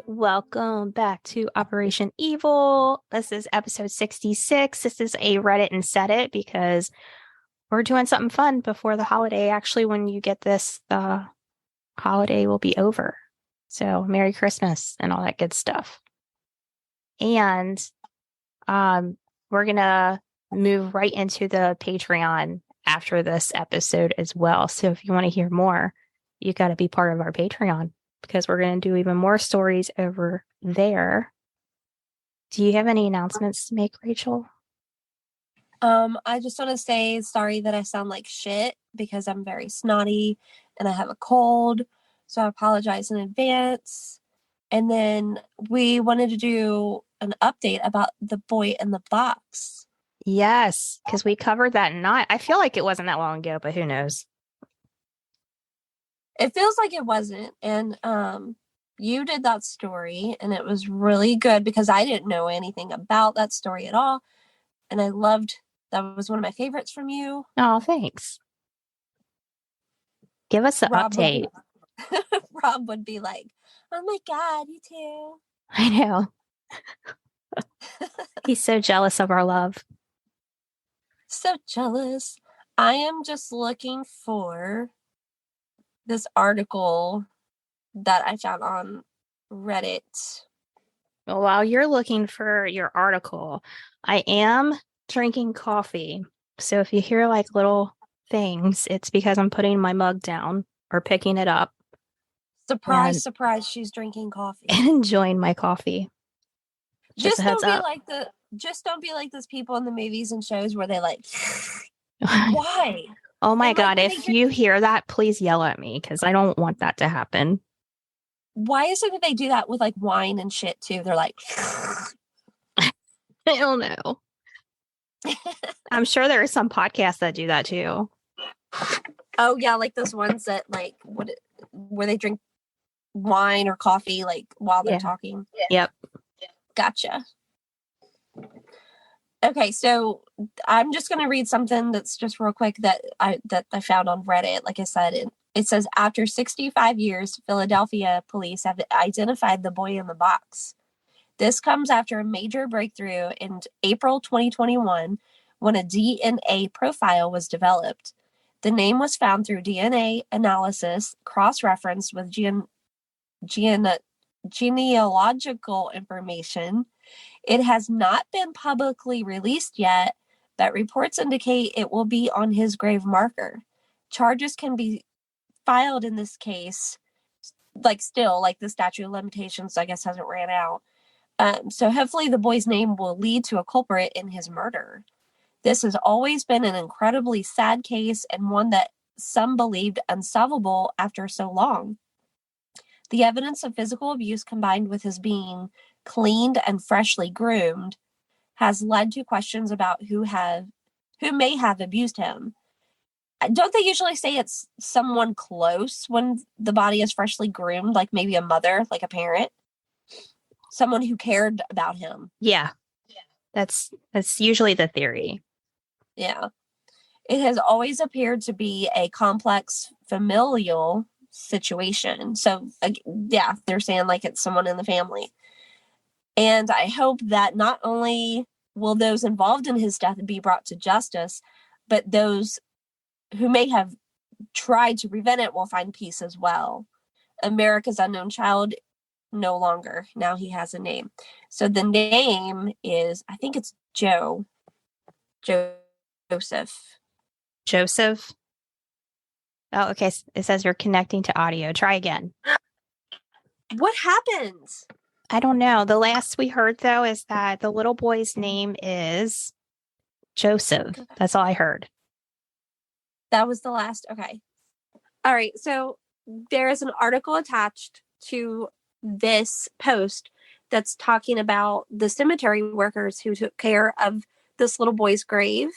Welcome back to Operation Evil. This is episode 66. This is a Reddit and Set It because we're doing something fun before the holiday. Actually, when you get this, the holiday will be over. So Merry Christmas and all that good stuff. And we're going to move right into the Patreon after this episode as well. So if you want to hear more, you got to be part of our Patreon, because we're going to do even more stories over there. Do you have any announcements to make, Rachel? I just want to say sorry that I sound like shit because I'm very snotty and I have a cold. So I apologize in advance. And then we wanted to do an update about the boy in the box. Yes, because we covered that I feel like it wasn't that long ago, but who knows? It feels like it wasn't. And you did that story and it was really good because I didn't know anything about that story at all. And I loved, that was one of my favorites from you. Oh, thanks. Give us an update. Rob would be like, oh my God, you too. I know. He's so jealous of our love. So jealous. I am just looking for this article that I found on Reddit. Well, while you're looking for your article, I am drinking coffee. So if you hear like little things, it's because I'm putting my mug down or picking it up. Surprise, surprise, she's drinking coffee. And enjoying my coffee. Just don't be like those people in the movies and shows where they like why? Oh my God, if you hear that, please yell at me because I don't want that to happen. Why is it that they do that with like wine and shit too? They're like I don't know. I'm sure there are some podcasts that do that too. Oh yeah, like those ones that like where they drink wine or coffee like while they're talking. Yep. Gotcha. Okay, so I'm just going to read something that's just real quick that I found on Reddit. Like I said, it says, after 65 years, Philadelphia police have identified the boy in the box. This comes after a major breakthrough in April 2021 when a DNA profile was developed. The name was found through DNA analysis, cross-referenced with genealogical information. It has not been publicly released yet, but reports indicate it will be on his grave marker. Charges can be filed in this case, like the statute of limitations, I guess, hasn't ran out. So hopefully the boy's name will lead to a culprit in his murder. This has always been an incredibly sad case and one that some believed unsolvable after so long. The evidence of physical abuse combined with his being cleaned and freshly groomed has led to questions about who may have abused him. Don't they usually say it's someone close when the body is freshly groomed, like maybe a mother, like a parent, someone who cared about him? Yeah. That's usually the theory. Yeah. It has always appeared to be a complex familial situation. So yeah, they're saying like it's someone in the family. And I hope that not only will those involved in his death be brought to justice, but those who may have tried to prevent it will find peace as well. America's unknown child, no longer. Now he has a name. So the name is, I think it's Joseph. Joseph? Oh, okay. It says you're connecting to audio. Try again. What happened? I don't know. The last we heard, though, is that the little boy's name is Joseph. That's all I heard. That was the last. Okay. All right. So there is an article attached to this post that's talking about the cemetery workers who took care of this little boy's grave.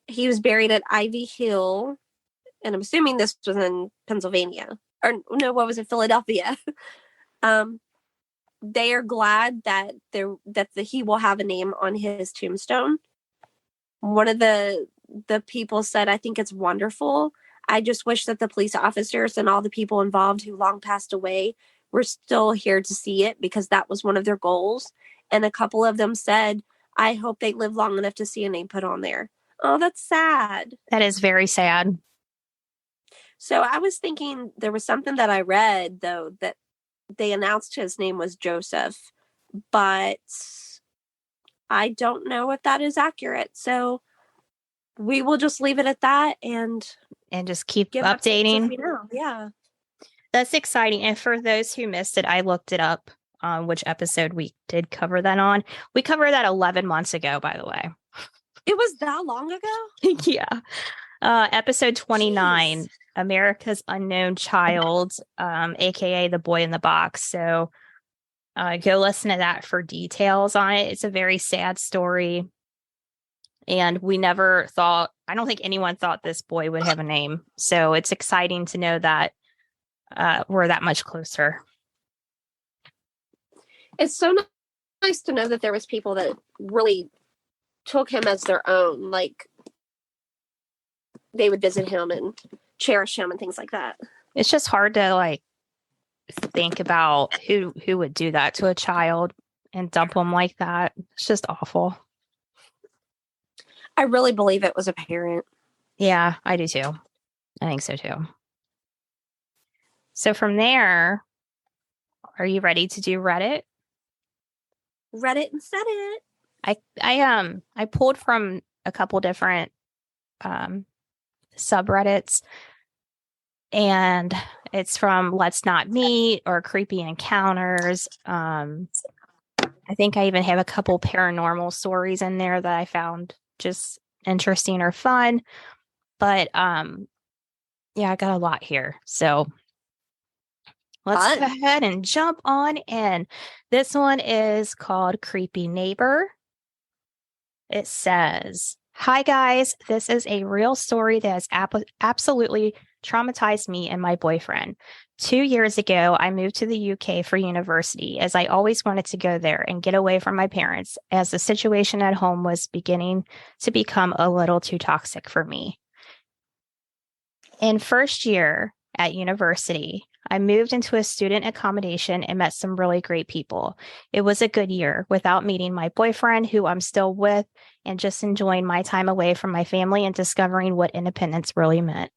He was buried at Ivy Hill, and I'm assuming this was in Pennsylvania. Or no, what was it? Philadelphia. They are glad that he will have a name on his tombstone. One of the people said, I think it's wonderful. I just wish that the police officers and all the people involved who long passed away were still here to see it because that was one of their goals. And a couple of them said, I hope they live long enough to see a name put on there. Oh, that's sad. That is very sad. So I was thinking there was something that I read, though, that they announced his name was Joseph, but I don't know if that is accurate. So we will just leave it at that and just keep give updating. Yeah. That's exciting. And for those who missed it, I looked it up on which episode we did cover that on. We covered that 11 months ago, by the way. It was that long ago? Yeah. Episode 29, Jeez. America's Unknown Child, aka The Boy in the Box. So go listen to that for details on it. It's a very sad story. And we never thought, I don't think anyone thought this boy would have a name. So it's exciting to know that we're that much closer. It's so nice to know that there was people that really took him as their own. Like, they would visit him and cherish him and things like that. It's just hard to like think about who would do that to a child and dump them like that. It's just awful. I really believe it was a parent. Yeah, I do too. I think so too. So from there, are you ready to do Reddit? Reddit and set it. I pulled from a couple different subreddits, and it's from Let's Not Meet or Creepy Encounters. I think I even have a couple paranormal stories in there that I found just interesting or fun. But yeah, I got a lot here. So let's go ahead and jump on in. This one is called Creepy Neighbor. It says, "Hi guys, this is a real story that has absolutely traumatized me and my boyfriend. 2 years ago, I moved to the UK for university as I always wanted to go there and get away from my parents as the situation at home was beginning to become a little too toxic for me. In first year at university, I moved into a student accommodation and met some really great people. It was a good year without meeting my boyfriend, who I'm still with, and just enjoying my time away from my family and discovering what independence really meant.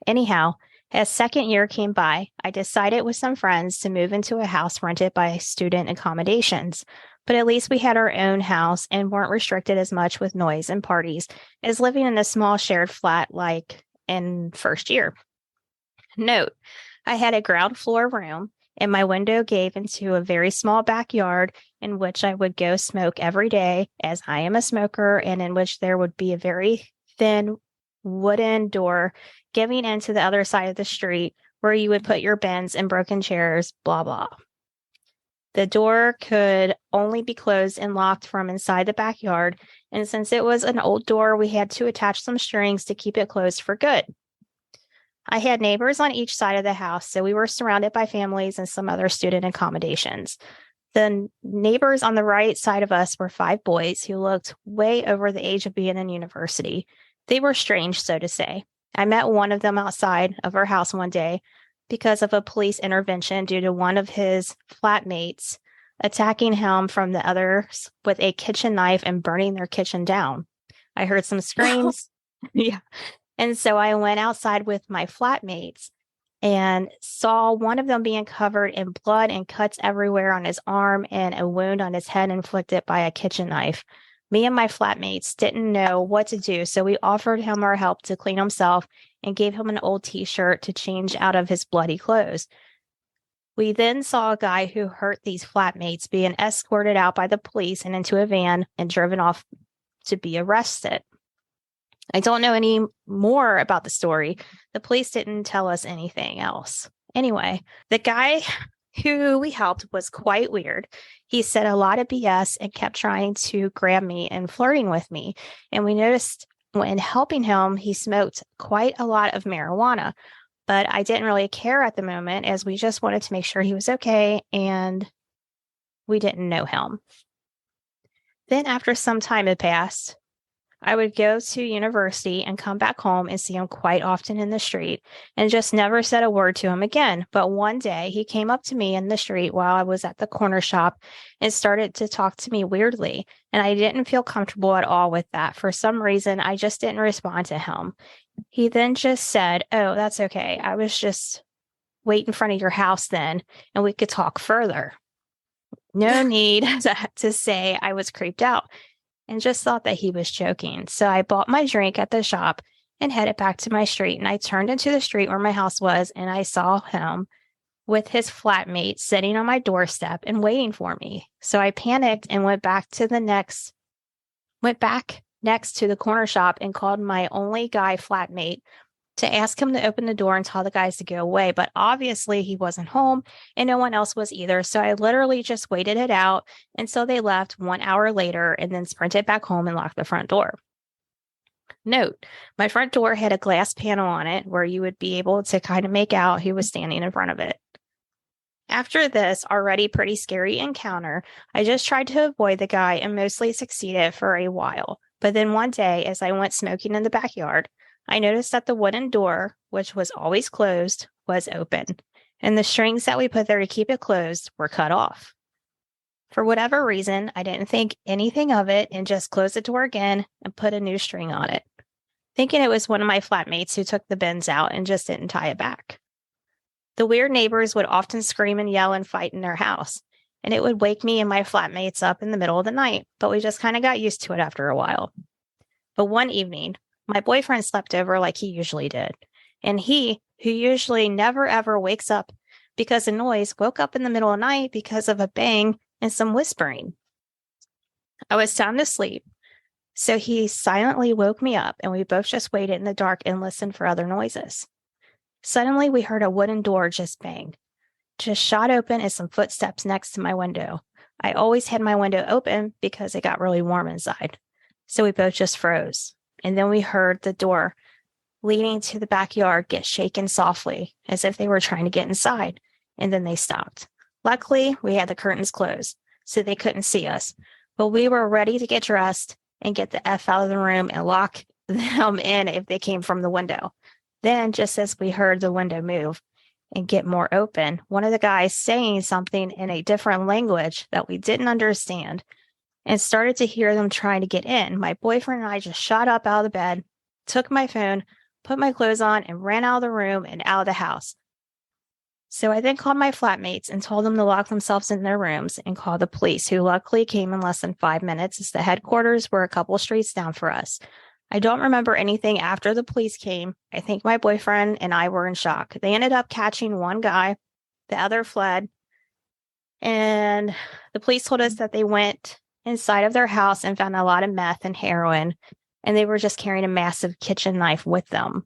Anyhow, as second year came by, I decided with some friends to move into a house rented by student accommodations. But at least we had our own house and weren't restricted as much with noise and parties as living in a small shared flat like in first year. Note, I had a ground floor room, and my window gave into a very small backyard in which I would go smoke every day, as I am a smoker, and in which there would be a very thin wooden door giving into the other side of the street where you would put your bins and broken chairs, blah, blah. The door could only be closed and locked from inside the backyard, and since it was an old door, we had to attach some strings to keep it closed for good. I had neighbors on each side of the house, so we were surrounded by families and some other student accommodations. The neighbors on the right side of us were 5 boys who looked way over the age of being in university. They were strange, so to say. I met one of them outside of our house one day because of a police intervention due to one of his flatmates attacking him from the others with a kitchen knife and burning their kitchen down. I heard some screams. Yeah. And so I went outside with my flatmates and saw one of them being covered in blood and cuts everywhere on his arm and a wound on his head inflicted by a kitchen knife. Me and my flatmates didn't know what to do, so we offered him our help to clean himself and gave him an old t-shirt to change out of his bloody clothes. We then saw a guy who hurt these flatmates being escorted out by the police and into a van and driven off to be arrested. I don't know any more about the story. The police didn't tell us anything else. Anyway, the guy who we helped was quite weird. He said a lot of BS and kept trying to grab me and flirting with me. And we noticed when helping him, he smoked quite a lot of marijuana. But I didn't really care at the moment as we just wanted to make sure he was okay and we didn't know him. Then after some time had passed, I would go to university and come back home and see him quite often in the street and just never said a word to him again. But one day he came up to me in the street while I was at the corner shop and started to talk to me weirdly. And I didn't feel comfortable at all with that. For some reason, I just didn't respond to him. He then just said, "Oh, that's okay. I was just wait in front of your house then, and we could talk further." No need to say I was creeped out and just thought that he was joking. So I bought my drink at the shop and headed back to my street. And I turned into the street where my house was, and I saw him with his flatmate sitting on my doorstep and waiting for me. So I panicked and went back next to the corner shop and called my only guy flatmate to ask him to open the door and tell the guys to go away. But obviously he wasn't home and no one else was either. So I literally just waited it out until they left 1 hour later and then sprinted back home and locked the front door. Note, my front door had a glass panel on it where you would be able to kind of make out who was standing in front of it. After this already pretty scary encounter, I just tried to avoid the guy and mostly succeeded for a while. But then one day, as I went smoking in the backyard, I noticed that the wooden door, which was always closed, was open, and the strings that we put there to keep it closed were cut off. For whatever reason, I didn't think anything of it and just closed the door again and put a new string on it, thinking it was one of my flatmates who took the bins out and just didn't tie it back. The weird neighbors would often scream and yell and fight in their house, and it would wake me and my flatmates up in the middle of the night, but we just kind of got used to it after a while. But one evening, my boyfriend slept over like he usually did, and he, who usually never ever wakes up because of noise, woke up in the middle of the night because of a bang and some whispering. I was sound asleep, so he silently woke me up, and we both just waited in the dark and listened for other noises. Suddenly, we heard a wooden door just bang, just shot open and some footsteps next to my window. I always had my window open because it got really warm inside, so we both just froze. And then we heard the door leading to the backyard get shaken softly as if they were trying to get inside, and then they stopped. Luckily, we had the curtains closed, so they couldn't see us, but we were ready to get dressed and get the F out of the room and lock them in if they came from the window. Then, just as we heard the window move and get more open, one of the guys saying something in a different language that we didn't understand and started to hear them trying to get in. My boyfriend and I just shot up out of the bed, took my phone, put my clothes on, and ran out of the room and out of the house. So I then called my flatmates and told them to lock themselves in their rooms and call the police, who luckily came in less than 5 minutes as the headquarters were a couple streets down for us. I don't remember anything after the police came. I think my boyfriend and I were in shock. They ended up catching one guy, the other fled, and the police told us that they went inside of their house and found a lot of meth and heroin, and they were just carrying a massive kitchen knife with them.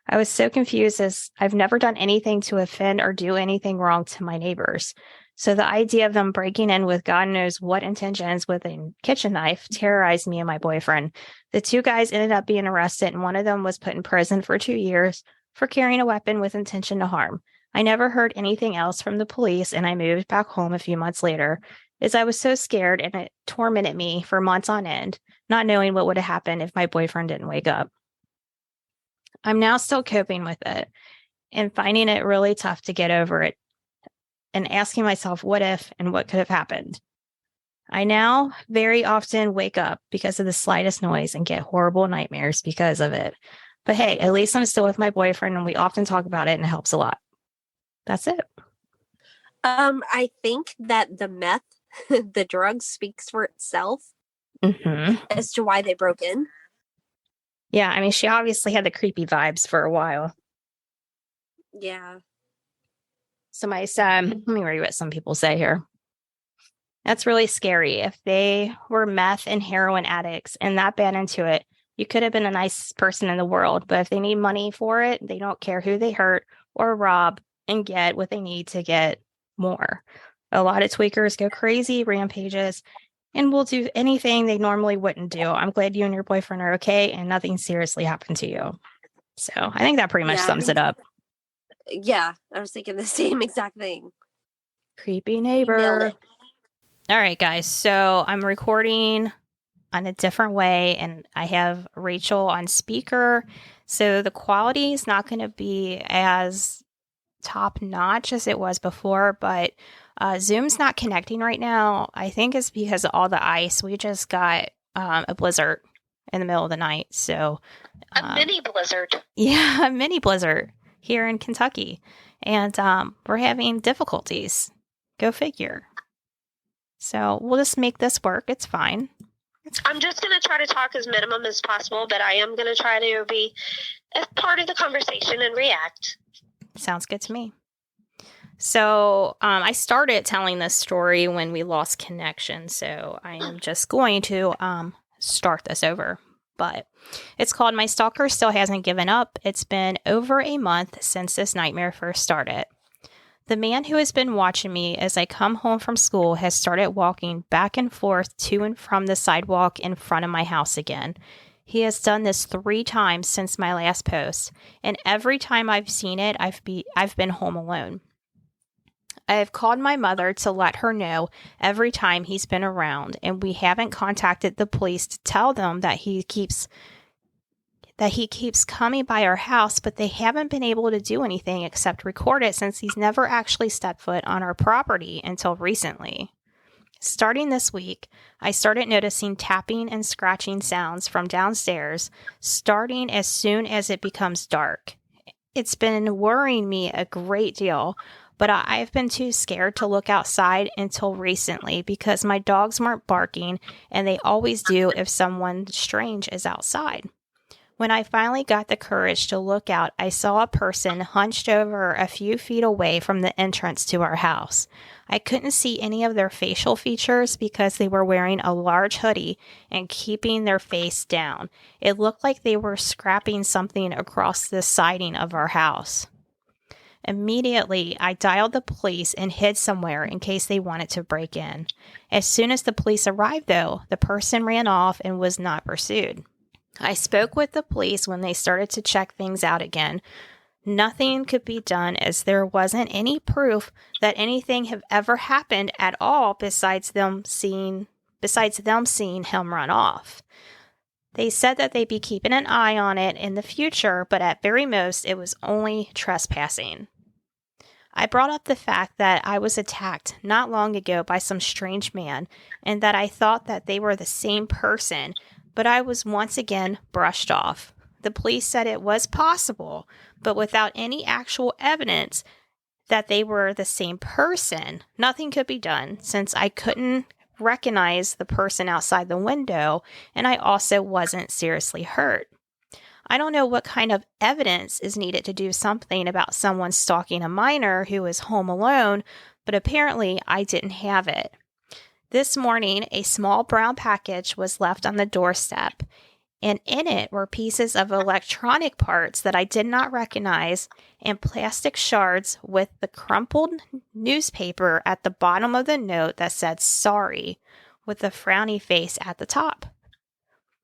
I was so confused as I've never done anything to offend or do anything wrong to my neighbors. So the idea of them breaking in with God knows what intentions with a kitchen knife terrorized me and my boyfriend. The two guys ended up being arrested, and one of them was put in prison for 2 years for carrying a weapon with intention to harm. I never heard anything else from the police, and I moved back home a few months later, as I was so scared and it tormented me for months on end, not knowing what would have happened if my boyfriend didn't wake up. I'm now still coping with it and finding it really tough to get over it and asking myself what if and what could have happened. I now very often wake up because of the slightest noise and get horrible nightmares because of it. But hey, at least I'm still with my boyfriend and we often talk about it and it helps a lot. That's it. I think that the meth, the drug speaks for itself as to why they broke in. Yeah, I mean, she obviously had the creepy vibes for a while. Yeah. So my son, let me read what some people say here. That's really scary. If they were meth and heroin addicts and that bad into it, you could have been the nicest person in the world. But if they need money for it, they don't care who they hurt or rob and get what they need to get more. A lot of tweakers go crazy, rampages, and will do anything they normally wouldn't do. I'm glad you and your boyfriend are okay and nothing seriously happened to you. So I think that pretty much sums it up. Yeah, I was thinking the same exact thing. Creepy neighbor. All right, guys. So I'm recording on a different way, and I have Rachel on speaker. So the quality is not going to be as top notch as it was before, but Zoom's not connecting right now. I think it's because of all the ice. We just got a blizzard in the middle of the night. So a mini blizzard. Yeah, a mini blizzard here in Kentucky. And we're having difficulties. Go figure. So we'll just make this work. It's fine. I'm just going to try to talk as minimum as possible, but I am going to try to be a part of the conversation and react. Sounds good to me. So I started telling this story when we lost connection, so I am just going to start this over. But it's called My Stalker Still Hasn't Given Up. It's been over a month since this nightmare first started. The man who has been watching me as I come home from school has started walking back and forth to and from the sidewalk in front of my house again. He has done this 3 times since my last post, and every time I've seen it, I've been home alone. I have called my mother to let her know every time he's been around, and we haven't contacted the police to tell them that he keeps coming by our house, but they haven't been able to do anything except record it since he's never actually stepped foot on our property until recently. Starting this week, I started noticing tapping and scratching sounds from downstairs, starting as soon as it becomes dark. It's been worrying me a great deal, but I've been too scared to look outside until recently because my dogs weren't barking, and they always do if someone strange is outside. When I finally got the courage to look out, I saw a person hunched over a few feet away from the entrance to our house. I couldn't see any of their facial features because they were wearing a large hoodie and keeping their face down. It looked like they were scrapping something across the siding of our house. Immediately, I dialed the police and hid somewhere in case they wanted to break in. As soon as the police arrived, though, the person ran off and was not pursued. I spoke with the police when they started to check things out again. Nothing could be done as there wasn't any proof that anything had ever happened at all besides them seeing him run off. They said that they'd be keeping an eye on it in the future, but at very most, it was only trespassing. I brought up the fact that I was attacked not long ago by some strange man, and that I thought that they were the same person, but I was once again brushed off. The police said it was possible, but without any actual evidence that they were the same person, nothing could be done since I couldn't recognize the person outside the window, and I also wasn't seriously hurt. I don't know what kind of evidence is needed to do something about someone stalking a minor who is home alone, but apparently I didn't have it. This morning, a small brown package was left on the doorstep, and in it were pieces of electronic parts that I did not recognize and plastic shards with the crumpled newspaper at the bottom of the note that said sorry, with a frowny face at the top.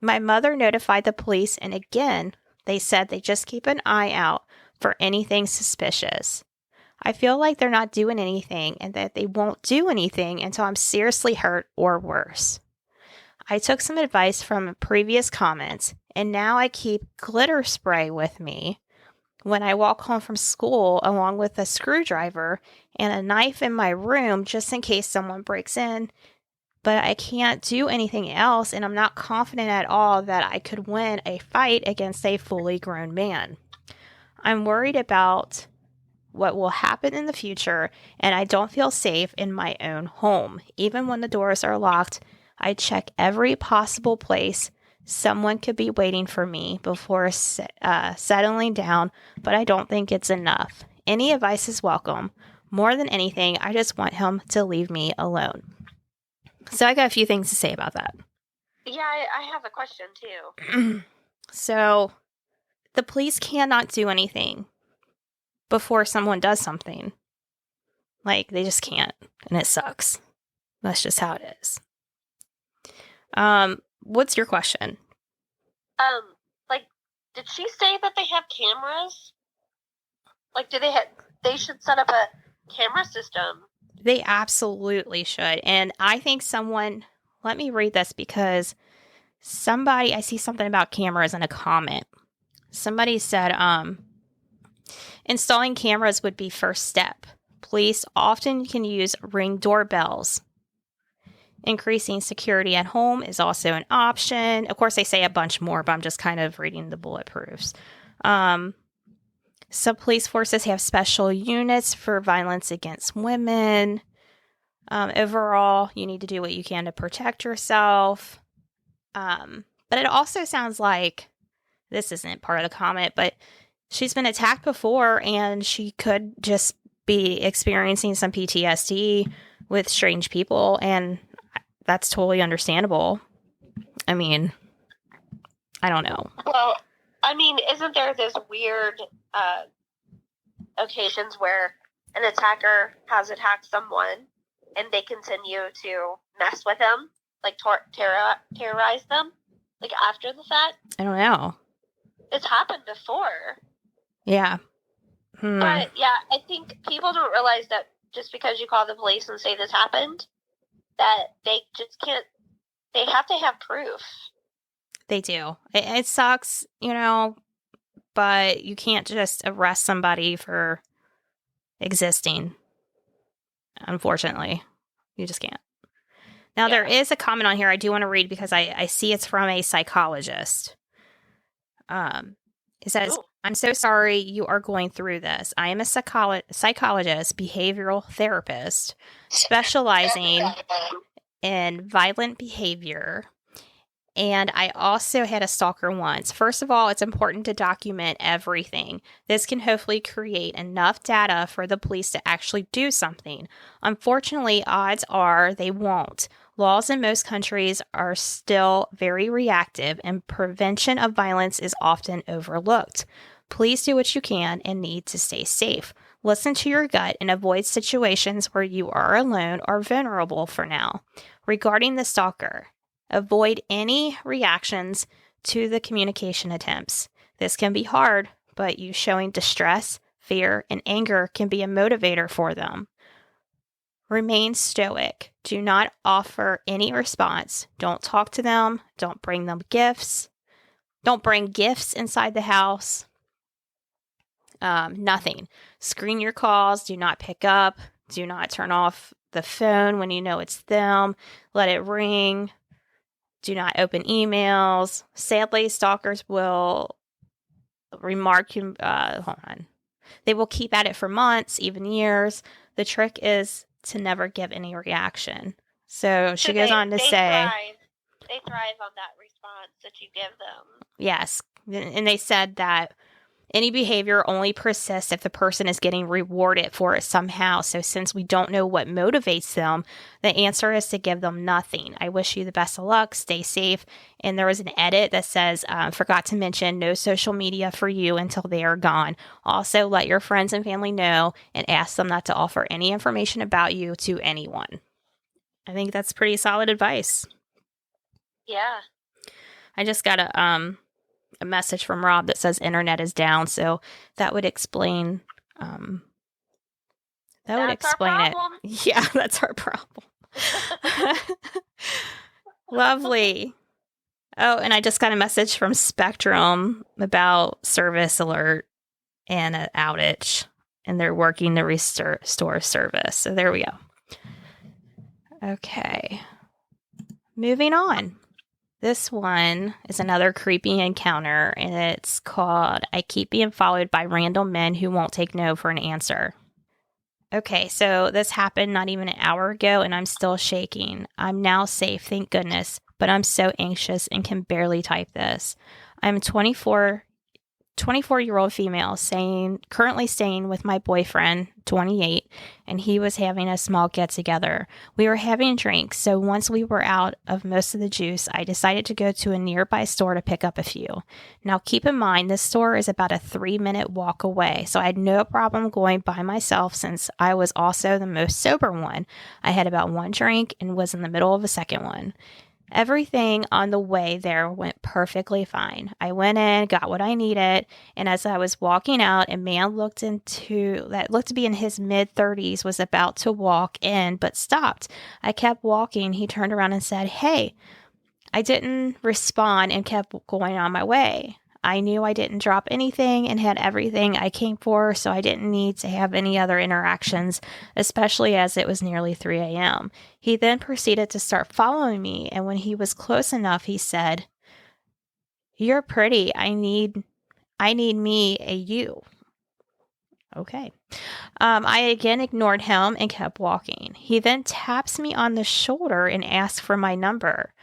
My mother notified the police, and again, they said they just keep an eye out for anything suspicious. I feel like they're not doing anything and that they won't do anything until I'm seriously hurt or worse. I took some advice from previous comments, and now I keep glitter spray with me when I walk home from school, along with a screwdriver and a knife in my room just in case someone breaks in. But I can't do anything else, and I'm not confident at all that I could win a fight against a fully grown man. I'm worried about what will happen in the future, and I don't feel safe in my own home. Even when the doors are locked, I check every possible place someone could be waiting for me before settling down, but I don't think it's enough. Any advice is welcome. More than anything, I just want him to leave me alone. So I got a few things to say about that. Yeah, I have a question too. So the police cannot do anything before someone does something. Like, they just can't, and it sucks. That's just how it is. What's your question? Did she say that they have cameras? Like, they should set up a camera system. They absolutely should. And I think let me read this because I see something about cameras in a comment. Somebody said, installing cameras would be first step. Police often can use Ring doorbells. Increasing security at home is also an option. Of course, they say a bunch more, but I'm just kind of reading the bulletproofs. Some police forces have special units for violence against women. Overall, you need to do what you can to protect yourself. But it also sounds like, this isn't part of the comment, but she's been attacked before and she could just be experiencing some PTSD with strange people, and that's totally understandable. I mean, I don't know. Well, I mean, isn't there this weird occasions where an attacker has attacked someone and they continue to mess with them, like terrorize them, like after the fact? I don't know. It's happened before. Yeah. But yeah, I think people don't realize that just because you call the police and say this happened, that they just can't, they have to have proof. They do. It sucks, but you can't just arrest somebody for existing. Unfortunately, you just can't. Now, There is a comment on here I do want to read because I see it's from a psychologist. It says, I'm so sorry you are going through this. I am a psychologist, behavioral therapist, specializing in violent behavior. And I also had a stalker once. First of all, it's important to document everything. This can hopefully create enough data for the police to actually do something. Unfortunately, odds are they won't. Laws in most countries are still very reactive, and prevention of violence is often overlooked. Please do what you can and need to stay safe. Listen to your gut and avoid situations where you are alone or vulnerable for now. Regarding the stalker, avoid any reactions to the communication attempts. This can be hard, but you showing distress, fear, and anger can be a motivator for them. Remain stoic. Do not offer any response. Don't talk to them. Don't bring them gifts. Don't bring gifts inside the house. Nothing. Screen your calls. Do not pick up. Do not turn off the phone when you know it's them. Let it ring. Do not open emails. Sadly, stalkers will hold on. They will keep at it for months, even years. The trick is to never give any reaction. So she goes on to say, they thrive on that response that you give them. Yes. And they said that any behavior only persists if the person is getting rewarded for it somehow. So since we don't know what motivates them, the answer is to give them nothing. I wish you the best of luck. Stay safe. And there was an edit that says, forgot to mention, no social media for you until they are gone. Also, let your friends and family know and ask them not to offer any information about you to anyone. I think that's pretty solid advice. Yeah. I just got a message from Rob that says internet is down, so that would explain it. Yeah, that's our problem. Lovely. Oh, and I just got a message from Spectrum about service alert and an outage, and they're working to restore service. So there we go. Okay. Moving on. This one is another creepy encounter, and it's called I Keep Being Followed by Random Men Who Won't Take No for an Answer. Okay, so this happened not even an hour ago, and I'm still shaking. I'm now safe, thank goodness, but I'm so anxious and can barely type this. I'm a 24-year-old female currently staying with my boyfriend, 28, and he was having a small get-together. We were having drinks, so once we were out of most of the juice, I decided to go to a nearby store to pick up a few. Now, keep in mind, this store is about a 3-minute walk away, so I had no problem going by myself since I was also the most sober one. I had about one drink and was in the middle of a second one. Everything on the way there went perfectly fine. I went in, got what I needed, and as I was walking out, a man looked to be in his mid-30s was about to walk in, but stopped. I kept walking. He turned around and said, "Hey." I didn't respond and kept going on my way. I knew I didn't drop anything and had everything I came for, so I didn't need to have any other interactions, especially as it was nearly 3 a.m. He then proceeded to start following me, and when he was close enough, he said, "You're pretty. I need me a you." Okay. I again ignored him and kept walking. He then taps me on the shoulder and asks for my number.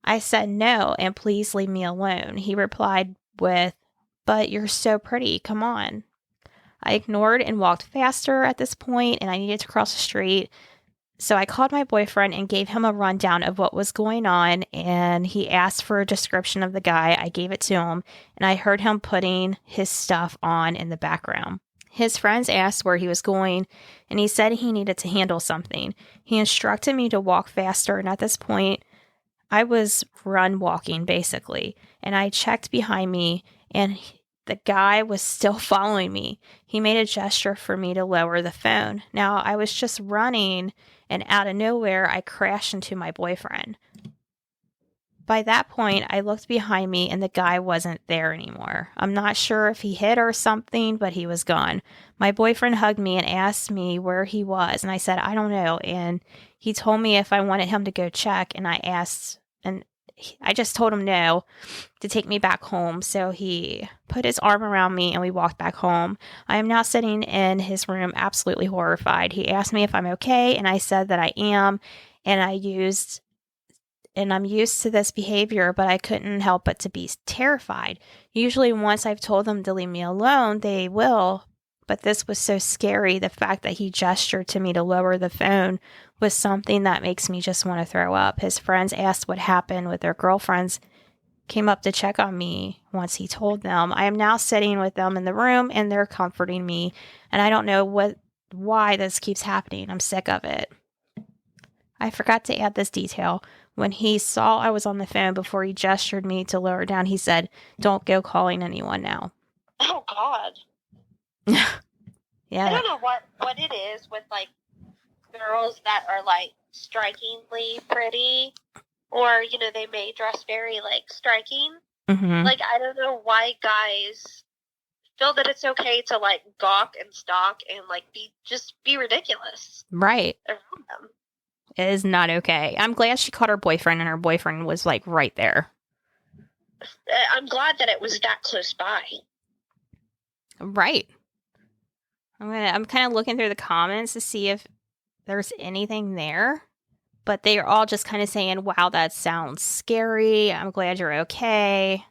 I said no and please leave me alone. He replied with, "But you're so pretty. Come on." I ignored and walked faster at this point, and I needed to cross the street. So I called my boyfriend and gave him a rundown of what was going on, and he asked for a description of the guy. I gave it to him, and I heard him putting his stuff on in the background. His friends asked where he was going, and he said he needed to handle something. He instructed me to walk faster, and at this point, I was run walking, basically, and I checked behind me, and the guy was still following me. He made a gesture for me to lower the phone. Now, I was just running, and out of nowhere, I crashed into my boyfriend. By that point, I looked behind me, and the guy wasn't there anymore. I'm not sure if he hit or something, but he was gone. My boyfriend hugged me and asked me where he was, and I said, "I don't know," and he told me if I wanted him to go check, and I just told him no, to take me back home. So he put his arm around me and we walked back home. I am now sitting in his room, absolutely horrified. He asked me if I'm okay, and I said that I am, and I'm used to this behavior, but I couldn't help but to be terrified. Usually once I've told them to leave me alone, they will, but this was so scary. The fact that he gestured to me to lower the phone was something that makes me just want to throw up. His friends asked what happened with their girlfriends, came up to check on me once he told them. I am now sitting with them in the room, and they're comforting me, and I don't know why this keeps happening. I'm sick of it. I forgot to add this detail. When he saw I was on the phone before he gestured me to lower down, he said, "Don't go calling anyone now." Oh, God. Yeah. I don't know what it is with, like, girls that are, like, strikingly pretty, or, you know, they may dress very, like, striking. Mm-hmm. Like, I don't know why guys feel that it's okay to, like, gawk and stalk and, like, be ridiculous. Right. Around them. It is not okay. I'm glad she caught her boyfriend, and her boyfriend was, like, right there. I'm glad that it was that close by. Right. I'm kind of looking through the comments to see if there's anything there, but they are all just kind of saying, "Wow, that sounds scary. I'm glad you're okay."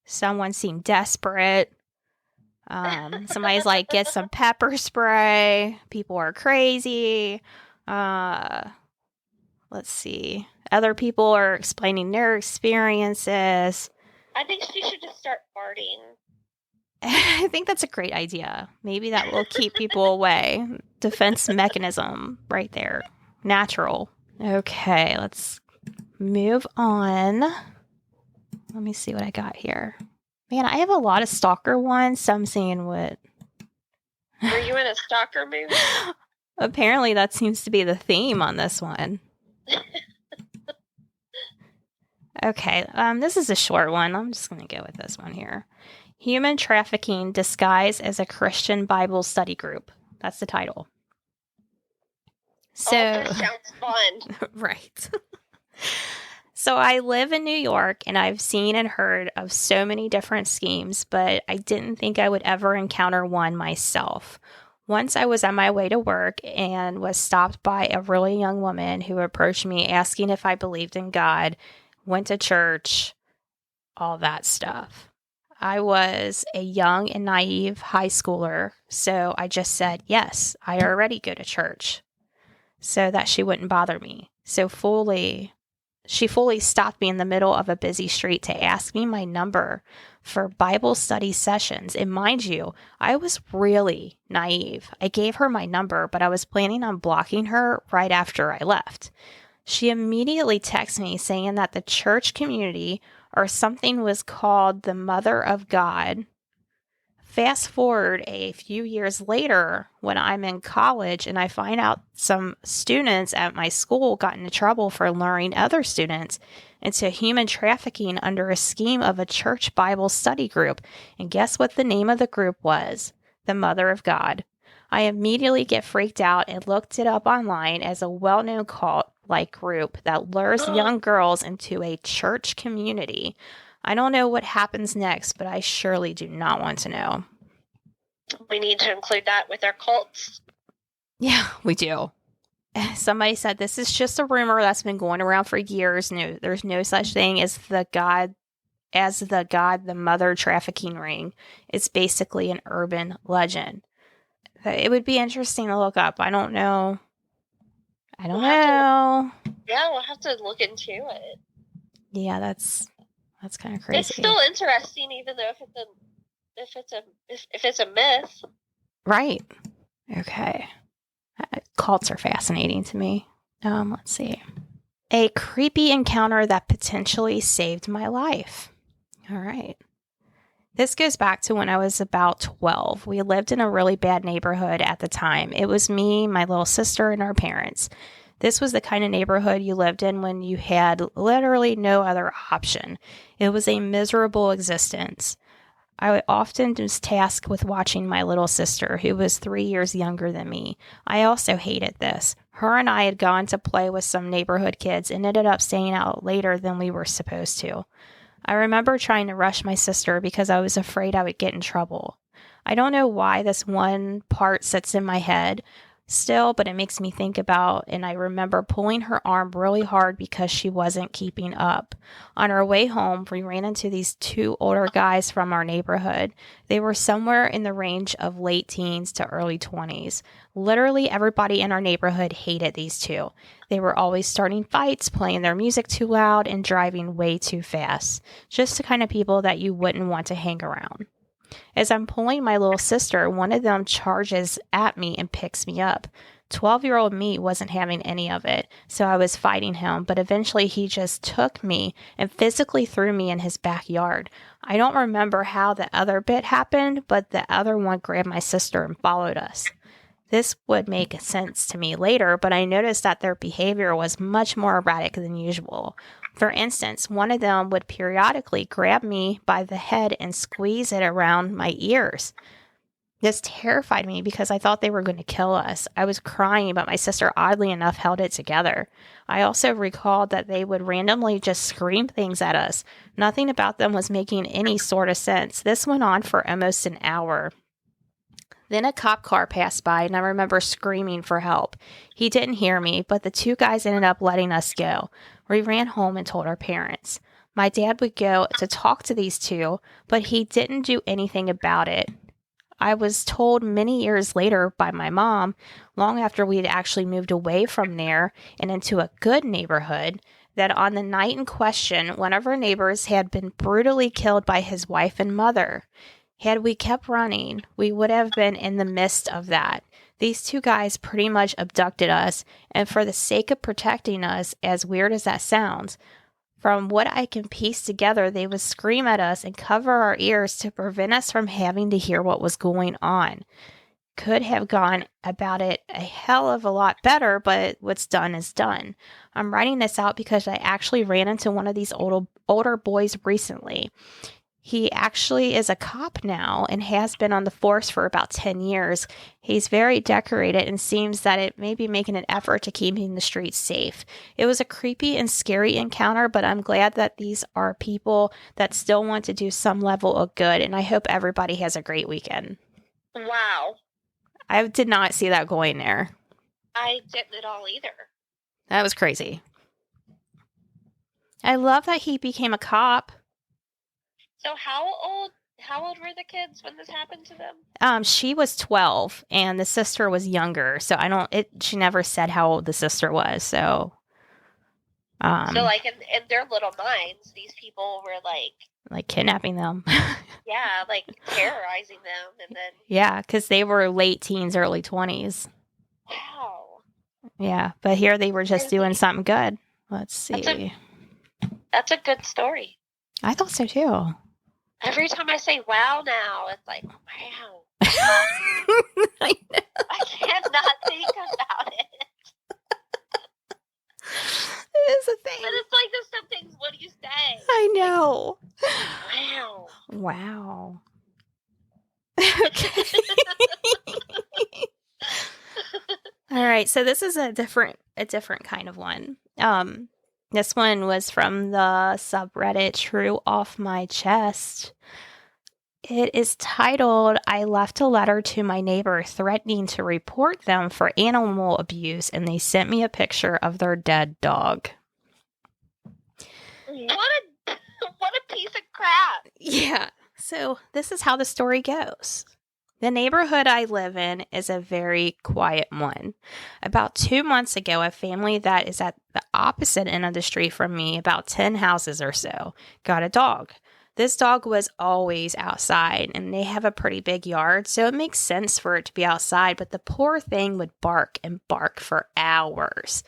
Someone seemed desperate. Somebody's like, "Get some pepper spray. People are crazy." Let's see. Other people are explaining their experiences. I think she should just start farting. I think that's a great idea. Maybe that will keep people away. Defense mechanism right there. Natural. Okay, let's move on. Let me see what I got here. Man, I have a lot of stalker ones, so I'm seeing what... Were you in a stalker mood? Apparently that seems to be the theme on this one. Okay, this is a short one. I'm just going to go with this one here. Human Trafficking Disguised as a Christian Bible Study Group. That's the title. So, that sounds fun. Right. So I live in New York, and I've seen and heard of so many different schemes, but I didn't think I would ever encounter one myself. Once I was on my way to work and was stopped by a really young woman who approached me asking if I believed in God, went to church, all that stuff. I was a young and naive high schooler, so I just said, yes, I already go to church, so that she wouldn't bother me. So she fully stopped me in the middle of a busy street to ask me my number for Bible study sessions. And mind you, I was really naive. I gave her my number, but I was planning on blocking her right after I left. She immediately texted me saying that the church community or something was called the Mother of God Fast forward a few years later when I'm in college and I find out some students at my school got into trouble for luring other students into human trafficking under a scheme of a church Bible study group. And guess what the name of the group was? The Mother of God. I immediately get freaked out and looked it up online as a well-known cult-like group that lures young girls into a church community. I don't know what happens next, but I surely do not want to know. We need to include that with our cults. Yeah, we do. Somebody said this is just a rumor that's been going around for years. No, there's no such thing as the mother trafficking ring. It's basically an urban legend. It would be interesting to look up. I don't know. We'll have to look into it. Yeah, that's kind of crazy. It's still interesting, even though if it's a myth. Right. Okay. Cults are fascinating to me. Let's see. A creepy encounter that potentially saved my life. All right. This goes back to when I was about 12. We lived in a really bad neighborhood at the time. It was me, my little sister, and our parents. This was the kind of neighborhood you lived in when you had literally no other option. It was a miserable existence. I often was tasked with watching my little sister, who was 3 years younger than me. I also hated this. Her and I had gone to play with some neighborhood kids and ended up staying out later than we were supposed to. I remember trying to rush my sister because I was afraid I would get in trouble. I don't know why this one part sits in my head still, but it makes me think about, and I remember pulling her arm really hard because she wasn't keeping up. On our way home, we ran into these two older guys from our neighborhood. They were somewhere in the range of late teens to early 20s. Literally everybody in our neighborhood hated these two. They were always starting fights, playing their music too loud, and driving way too fast. Just the kind of people that you wouldn't want to hang around. As I'm pulling my little sister, one of them charges at me and picks me up. 12-year-old me wasn't having any of it, so I was fighting him, but eventually he just took me and physically threw me in his backyard. I don't remember how the other bit happened, but the other one grabbed my sister and followed us. This would make sense to me later, but I noticed that their behavior was much more erratic than usual. For instance, one of them would periodically grab me by the head and squeeze it around my ears. This terrified me because I thought they were going to kill us. I was crying, but my sister, oddly enough, held it together. I also recalled that they would randomly just scream things at us. Nothing about them was making any sort of sense. This went on for almost an hour. Then a cop car passed by, and I remember screaming for help. He didn't hear me, but the two guys ended up letting us go. We ran home and told our parents. My dad would go to talk to these two, but he didn't do anything about it. I was told many years later by my mom, long after we had actually moved away from there and into a good neighborhood, that on the night in question, one of our neighbors had been brutally killed by his wife and mother. Had we kept running, we would have been in the midst of that. These two guys pretty much abducted us, and for the sake of protecting us, as weird as that sounds, from what I can piece together, they would scream at us and cover our ears to prevent us from having to hear what was going on. Could have gone about it a hell of a lot better, but what's done is done. I'm writing this out because I actually ran into one of these older boys recently. He actually is a cop now and has been on the force for about 10 years. He's very decorated and seems that it may be making an effort to keeping the streets safe. It was a creepy and scary encounter, but I'm glad that these are people that still want to do some level of good, and I hope everybody has a great weekend. Wow. I did not see that going there. I didn't at all either. That was crazy. I love that he became a cop. So how old were the kids when this happened to them? She was 12 and the sister was younger. So she never said how old the sister was. So like in their little minds, these people were like kidnapping them. Yeah, like terrorizing them. And then. Yeah. 'Cause they were late teens, early 20s. Wow. Yeah. But here they were just doing something good. Let's see. That's a good story. I thought so too. Every time I say wow now, it's like, wow. I know. I cannot think about it. It is a thing. But it's like there's some things, what do you say? I know. Wow. Wow. Okay. All right, so this is a different kind of one. This one was from the subreddit True Off My Chest. It is titled, I left a letter to my neighbor threatening to report them for animal abuse, and they sent me a picture of their dead dog. What a piece of crap. Yeah. So this is how the story goes. The neighborhood I live in is a very quiet one. About 2 months ago, a family that is at the opposite end of the street from me, about 10 houses or so, got a dog. This dog was always outside, and they have a pretty big yard, so it makes sense for it to be outside, but the poor thing would bark and bark for hours.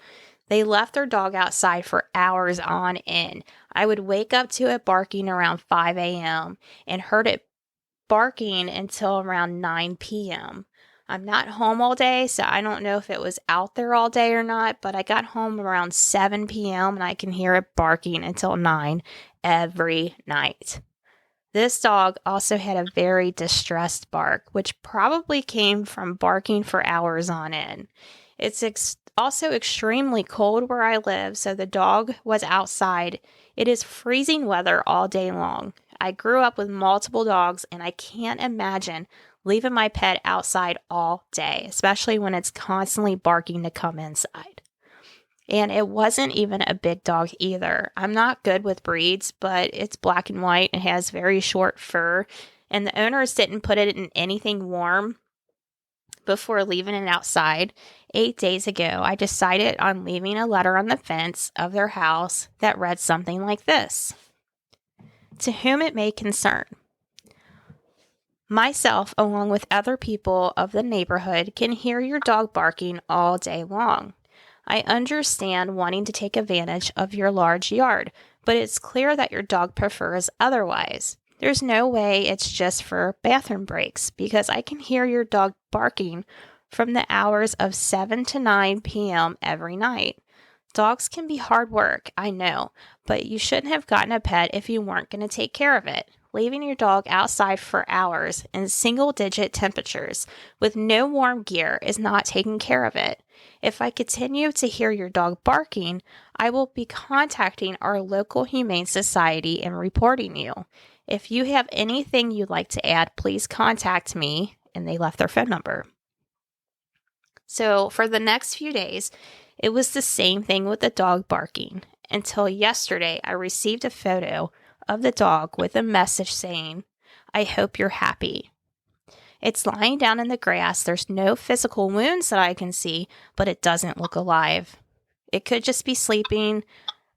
They left their dog outside for hours on end. I would wake up to it barking around 5 a.m. and heard it barking until around 9 p.m. I'm not home all day, so I don't know if it was out there all day or not, but I got home around 7 p.m. and I can hear it barking until 9 every night. This dog also had a very distressed bark, which probably came from barking for hours on end. It's also extremely cold where I live, so the dog was outside. It is freezing weather all day long. I grew up with multiple dogs, and I can't imagine leaving my pet outside all day, especially when it's constantly barking to come inside. And it wasn't even a big dog either. I'm not good with breeds, but it's black and white and has very short fur, and the owners didn't put it in anything warm before leaving it outside. 8 days ago, I decided on leaving a letter on the fence of their house that read something like this. To whom it may concern. Myself, along with other people of the neighborhood, can hear your dog barking all day long. I understand wanting to take advantage of your large yard, but it's clear that your dog prefers otherwise. There's no way it's just for bathroom breaks, because I can hear your dog barking from the hours of 7 to 9 p.m. every night. Dogs can be hard work, I know, but you shouldn't have gotten a pet if you weren't going to take care of it. Leaving your dog outside for hours in single-digit temperatures with no warm gear is not taking care of it. If I continue to hear your dog barking, I will be contacting our local Humane Society and reporting you. If you have anything you'd like to add, please contact me. And they left their phone number. So for the next few days, it was the same thing with the dog barking. Until yesterday, I received a photo of the dog with a message saying, I hope you're happy. It's lying down in the grass. There's no physical wounds that I can see, but it doesn't look alive. It could just be sleeping,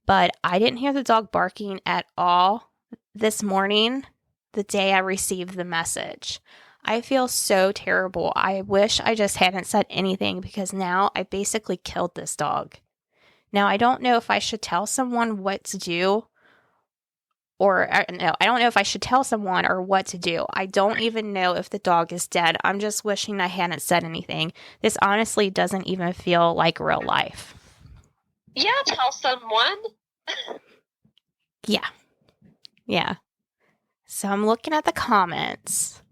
but I didn't hear the dog barking at all this morning, the day I received the message. I feel so terrible. I wish I just hadn't said anything, because now I basically killed this dog. Now, I don't know if I should tell someone what to do, or no, I don't know if I should tell someone or what to do. I don't even know if the dog is dead. I'm just wishing I hadn't said anything. This honestly doesn't even feel like real life. Yeah, tell someone. Yeah. So I'm looking at the comments.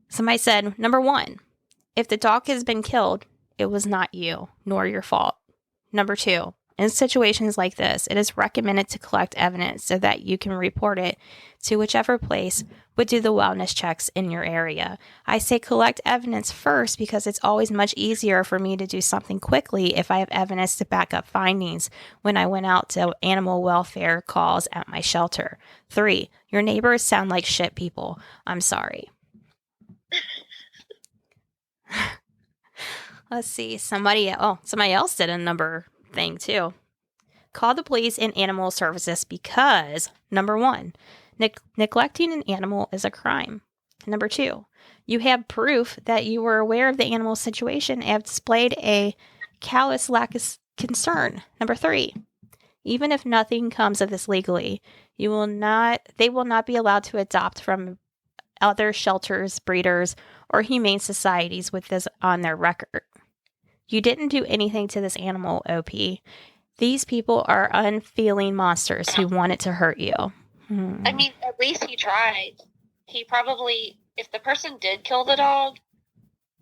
Somebody said, number 1, if the dog has been killed, it was not you, nor your fault. Number 2, in situations like this, it is recommended to collect evidence so that you can report it to whichever place would do the wellness checks in your area. I say collect evidence first because it's always much easier for me to do something quickly if I have evidence to back up findings when I went out to animal welfare calls at my shelter. 3, your neighbors sound like shit people. I'm sorry. Let's see. Somebody else did a number thing too. Call the police and animal services because, number 1, neglecting an animal is a crime. Number 2, you have proof that you were aware of the animal situation and have displayed a callous lack of concern. Number 3, Even if nothing comes of this legally, they will not be allowed to adopt from other shelters, breeders, or humane societies with this on their record. You didn't do anything to this animal, OP. These people are unfeeling monsters who wanted to hurt you. I mean, at least he tried. He probably, if the person did kill the dog,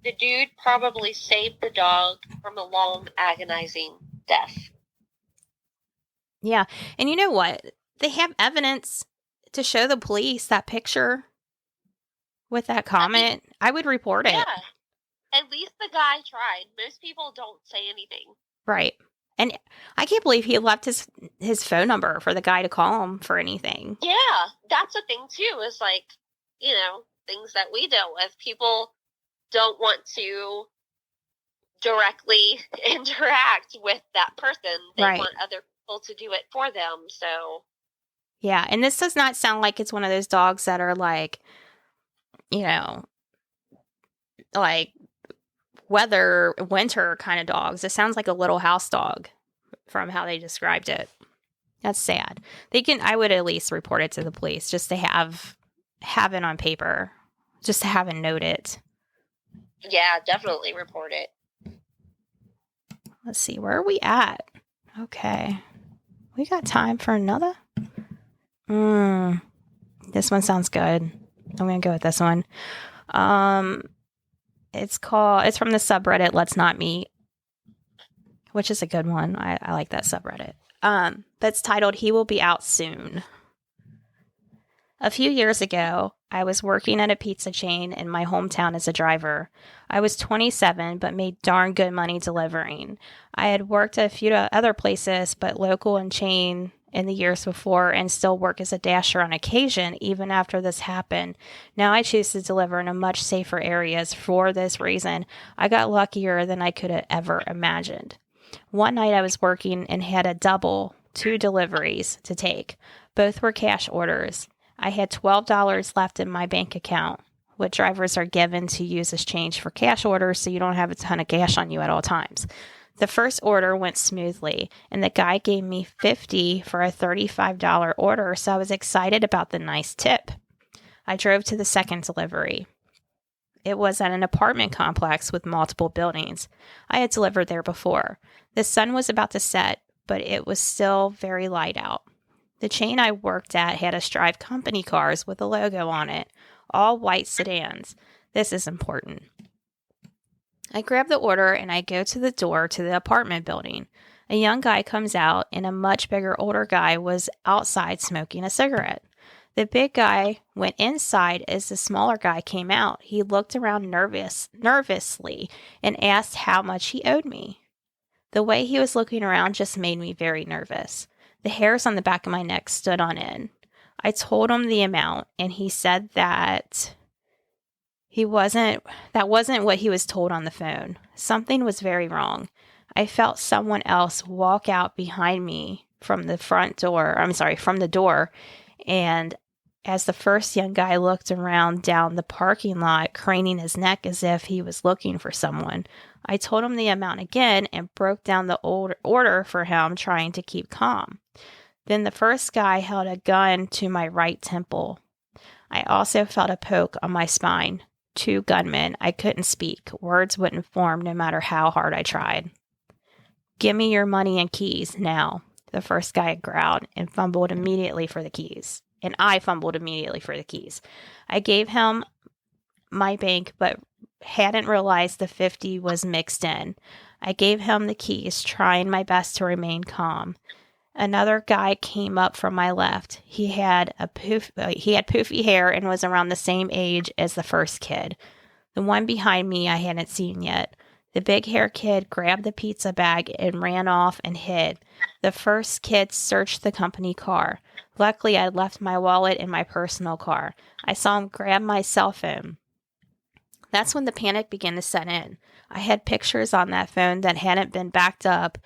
the dude probably saved the dog from a long, agonizing death. Yeah. And you know what? They have evidence to show the police that picture with that comment. I would report it. Yeah. At least the guy tried. Most people don't say anything. Right. And I can't believe he left his phone number for the guy to call him for anything. Yeah. That's the thing, too, is like, you know, things that we deal with. People don't want to directly interact with that person. They want other people to do it for them. So, yeah. And this does not sound like it's one of those dogs that are like, you know, like winter kind of dogs. It sounds like a little house dog from how they described it. That's sad. I would at least report it to the police just to have it on paper, just to have it noted. Yeah, definitely report it. Let's see, where are we at? Okay. We got time for another? This one sounds good. I'm going to go with this one. It's from the subreddit Let's Not Meet, which is a good one. I like that subreddit. But it's titled He Will Be Out Soon. A few years ago, I was working at a pizza chain in my hometown as a driver. I was 27, but made darn good money delivering. I had worked at a few other places, but local and chain in the years before, and still work as a dasher on occasion, even after this happened. Now I choose to deliver in a much safer areas. For this reason, I got luckier than I could have ever imagined. One night I was working and had two deliveries to take. Both were cash orders. I had $12 left in my bank account, what drivers are given to use as change for cash orders so you don't have a ton of cash on you at all times. The first order went smoothly, and the guy gave me $50 for a $35 order, so I was excited about the nice tip. I drove to the second delivery. It was at an apartment complex with multiple buildings. I had delivered there before. The sun was about to set, but it was still very light out. The chain I worked at had us drive company cars with a logo on it, all white sedans. This is important. I grab the order and I go to the door to the apartment building. A young guy comes out and a much bigger older guy was outside smoking a cigarette. The big guy went inside as the smaller guy came out. He looked around nervously and asked how much he owed me. The way he was looking around just made me very nervous. The hairs on the back of my neck stood on end. I told him the amount, and he said that wasn't what he was told on the phone. Something was very wrong. I felt someone else walk out behind me from the door, and as the first young guy looked around down the parking lot, craning his neck as if he was looking for someone, I told him the amount again and broke down the order for him, trying to keep calm. Then the first guy held a gun to my right temple. I also felt a poke on my spine. 2 gunmen. I couldn't speak. Words wouldn't form no matter how hard I tried. Give me your money and keys now, the first guy growled and fumbled immediately for the keys. And I fumbled immediately for the keys. I gave him my bank, but hadn't realized the 50 was mixed in. I gave him the keys, trying my best to remain calm. Another guy came up from my left. He had poofy hair and was around the same age as the first kid. The one behind me I hadn't seen yet. The big hair kid grabbed the pizza bag and ran off and hid. The first kid searched the company car. Luckily, I left my wallet in my personal car. I saw him grab my cell phone. That's when the panic began to set in. I had pictures on that phone that hadn't been backed up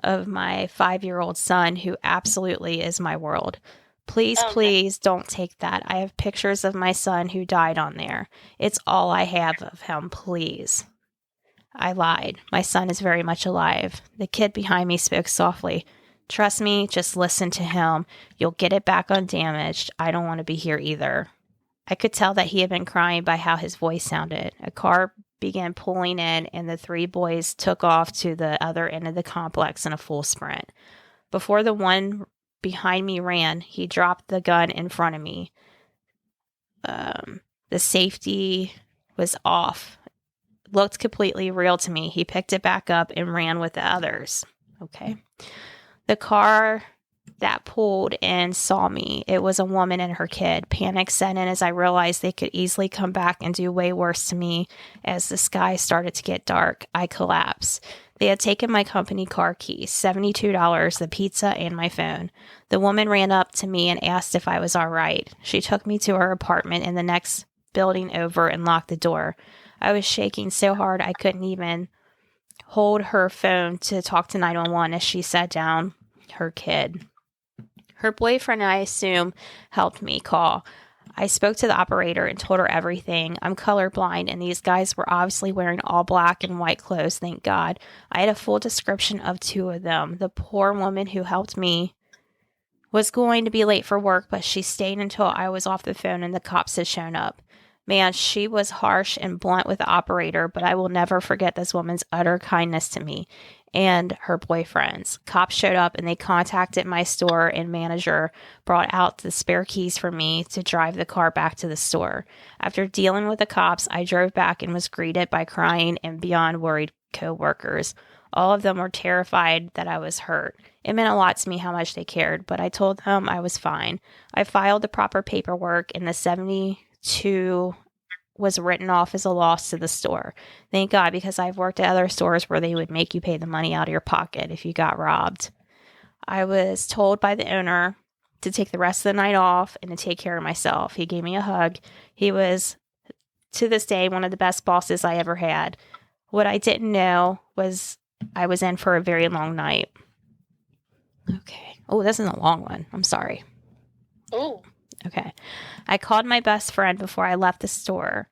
of my 5-year-old son, who absolutely is my world. Please don't take that. I have pictures of my son who died on there. It's all I have of him, please. I lied. My son is very much alive. The kid behind me spoke softly. Trust me, just listen to him. You'll get it back undamaged. I don't want to be here either. I could tell that he had been crying by how his voice sounded. A car began pulling in, and the three boys took off to the other end of the complex in a full sprint. Before the one behind me ran, he dropped the gun in front of me. The safety was off. Looked completely real to me. He picked it back up and ran with the others. Okay. The car that pulled in saw me. It was a woman and her kid. Panic set in as I realized they could easily come back and do way worse to me. As the sky started to get dark, I collapsed. They had taken my company car keys, $72, the pizza, and my phone. The woman ran up to me and asked if I was all right. She took me to her apartment in the next building over and locked the door. I was shaking so hard I couldn't even hold her phone to talk to 911 as she sat down her kid. Her boyfriend, I assume, helped me call. I spoke to the operator and told her everything. I'm colorblind, and these guys were obviously wearing all black and white clothes, thank God. I had a full description of two of them. The poor woman who helped me was going to be late for work, but she stayed until I was off the phone and the cops had shown up. Man, she was harsh and blunt with the operator, but I will never forget this woman's utter kindness to me and her boyfriends. Cops showed up and they contacted my store, and manager brought out the spare keys for me to drive the car back to the store. After dealing with the cops, I drove back and was greeted by crying and beyond worried co-workers. All of them were terrified that I was hurt. It meant a lot to me how much they cared, but I told them I was fine. I filed the proper paperwork, and the 72 was written off as a loss to the store. Thank God, because I've worked at other stores where they would make you pay the money out of your pocket if you got robbed. I was told by the owner to take the rest of the night off and to take care of myself. He gave me a hug. He was, to this day, one of the best bosses I ever had. What I didn't know was I was in for a very long night. Okay. Oh, this is a long one. I'm sorry. Oh. Okay. I called my best friend before I left the store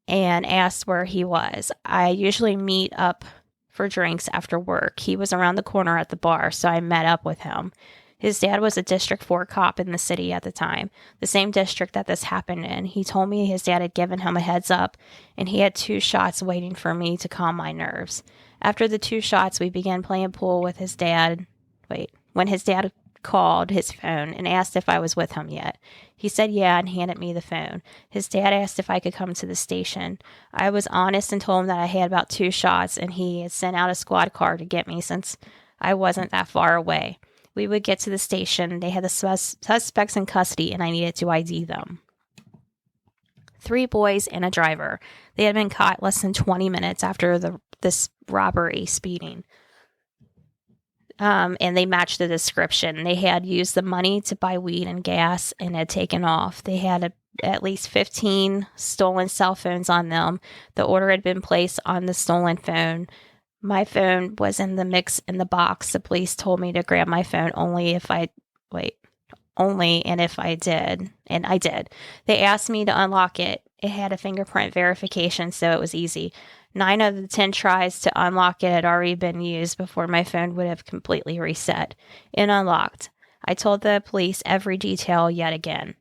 and asked where he was. I usually meet up for drinks after work. He was around the corner at the bar, so I met up with him. His dad was a District 4 cop in the city at the time, the same district that this happened in. He told me his dad had given him a heads up, and he had 2 shots waiting for me to calm my nerves. After the 2 shots, we began playing pool with his dad. When his dad called his phone and asked if I was with him yet. He said yeah and handed me the phone. His dad asked if I could come to the station. I was honest and told him that I had about 2 shots and he had sent out a squad car to get me since I wasn't that far away. We would get to the station. They had the suspects in custody and I needed to ID them. 3 boys and a driver. They had been caught less than 20 minutes after this robbery speeding. And they matched the description. They had used the money to buy weed and gas and had taken off. They had at least 15 stolen cell phones on them. The order had been placed on the stolen phone. My phone was in the mix in the box. The police told me to grab my phone only and if I did. And I did. They asked me to unlock it. It had a fingerprint verification, so it was easy. 9 of the 10 tries to unlock it had already been used before my phone would have completely reset and unlocked. I told the police every detail yet again.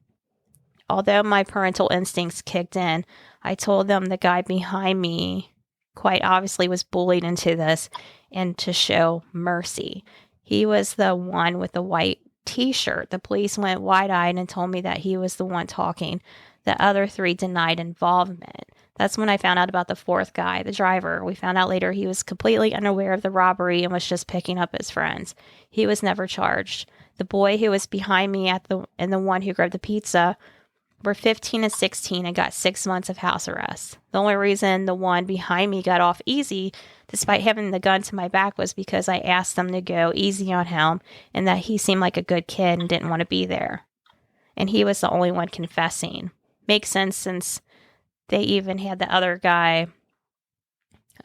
Although my parental instincts kicked in, I told them the guy behind me quite obviously was bullied into this and to show mercy. He was the one with the white t-shirt. The police went wide-eyed and told me that he was the one talking. The other 3 denied involvement. That's when I found out about the 4th guy, the driver. We found out later he was completely unaware of the robbery and was just picking up his friends. He was never charged. The boy who was behind me and the one who grabbed the pizza were 15 and 16 and got 6 months of house arrest. The only reason the one behind me got off easy, despite having the gun to my back, was because I asked them to go easy on him and that he seemed like a good kid and didn't want to be there. And he was the only one confessing. Makes sense since they even had the other guy.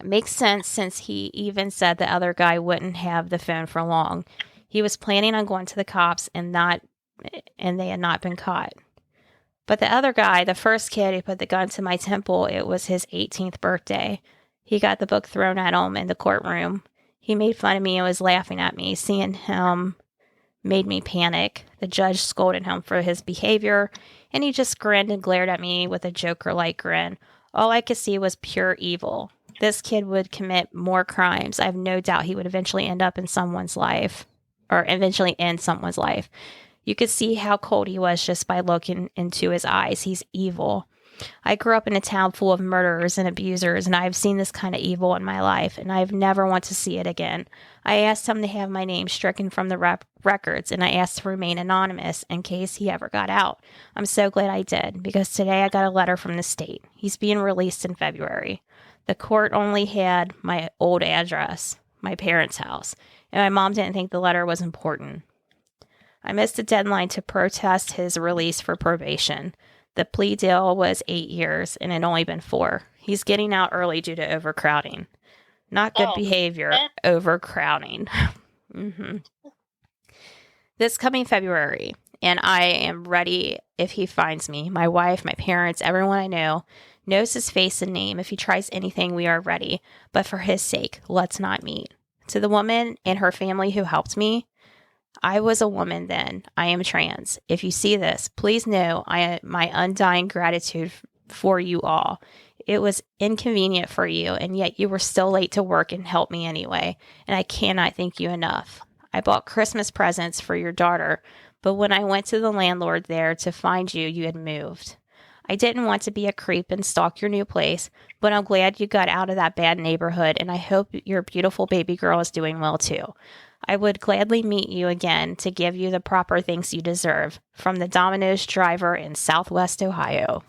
Makes sense since he even said the other guy wouldn't have the phone for long. He was planning on going to the cops and they had not been caught. But the other guy, the first kid who put the gun to my temple, it was his 18th birthday. He got the book thrown at him in the courtroom. He made fun of me and was laughing at me. Seeing him made me panic. The judge scolded him for his behavior, and he just grinned and glared at me with a Joker-like grin. All I could see was pure evil. This kid would commit more crimes. I have no doubt he would eventually end up in someone's life, or eventually end someone's life. You could see how cold he was just by looking into his eyes. He's evil. I grew up in a town full of murderers and abusers, and I've seen this kind of evil in my life, and I've never want to see it again. I asked him to have my name stricken from the records, and I asked to remain anonymous in case he ever got out. I'm so glad I did, because today I got a letter from the state. He's being released in February. The court only had my old address, my parents' house, and my mom didn't think the letter was important. I missed the deadline to protest his release for probation. The plea deal was 8 years, and it had only been 4. He's getting out early due to overcrowding. Not good behavior, overcrowding. This coming February, and I am ready if he finds me. My wife, my parents, everyone I know knows his face and name. If he tries anything, we are ready. But for his sake, let's not meet. To the woman and her family who helped me, I was a woman then. I am trans. If you see this, please know my undying gratitude for you all. It was inconvenient for you, and yet you were still late to work and helped me anyway, and I cannot thank you enough. I bought Christmas presents for your daughter, but when I went to the landlord there to find you, you had moved. I didn't want to be a creep and stalk your new place, but I'm glad you got out of that bad neighborhood, and I hope your beautiful baby girl is doing well too. I would gladly meet you again to give you the proper thanks you deserve. From the Domino's driver in Southwest Ohio.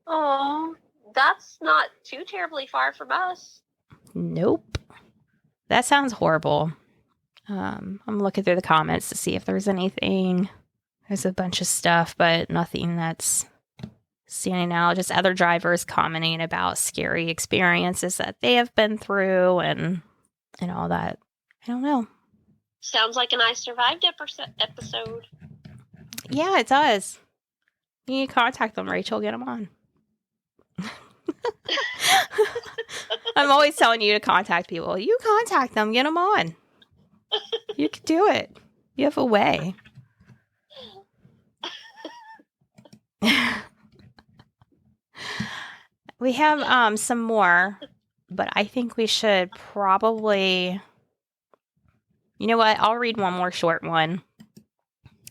Oh, that's not too terribly far from us. Nope. That sounds horrible. I'm looking through the comments to see if there's anything. There's a bunch of stuff, but nothing that's standing out. Just other drivers commenting about scary experiences that they have been through and all that. I don't know. Sounds like an I Survived episode. Yeah, it does. You need to contact them, Rachel. Get them on. I'm always telling you to contact people. You contact them. Get them on. You can do it. You have a way. We have some more, but I think we should probably... You know what? I'll read one more short one,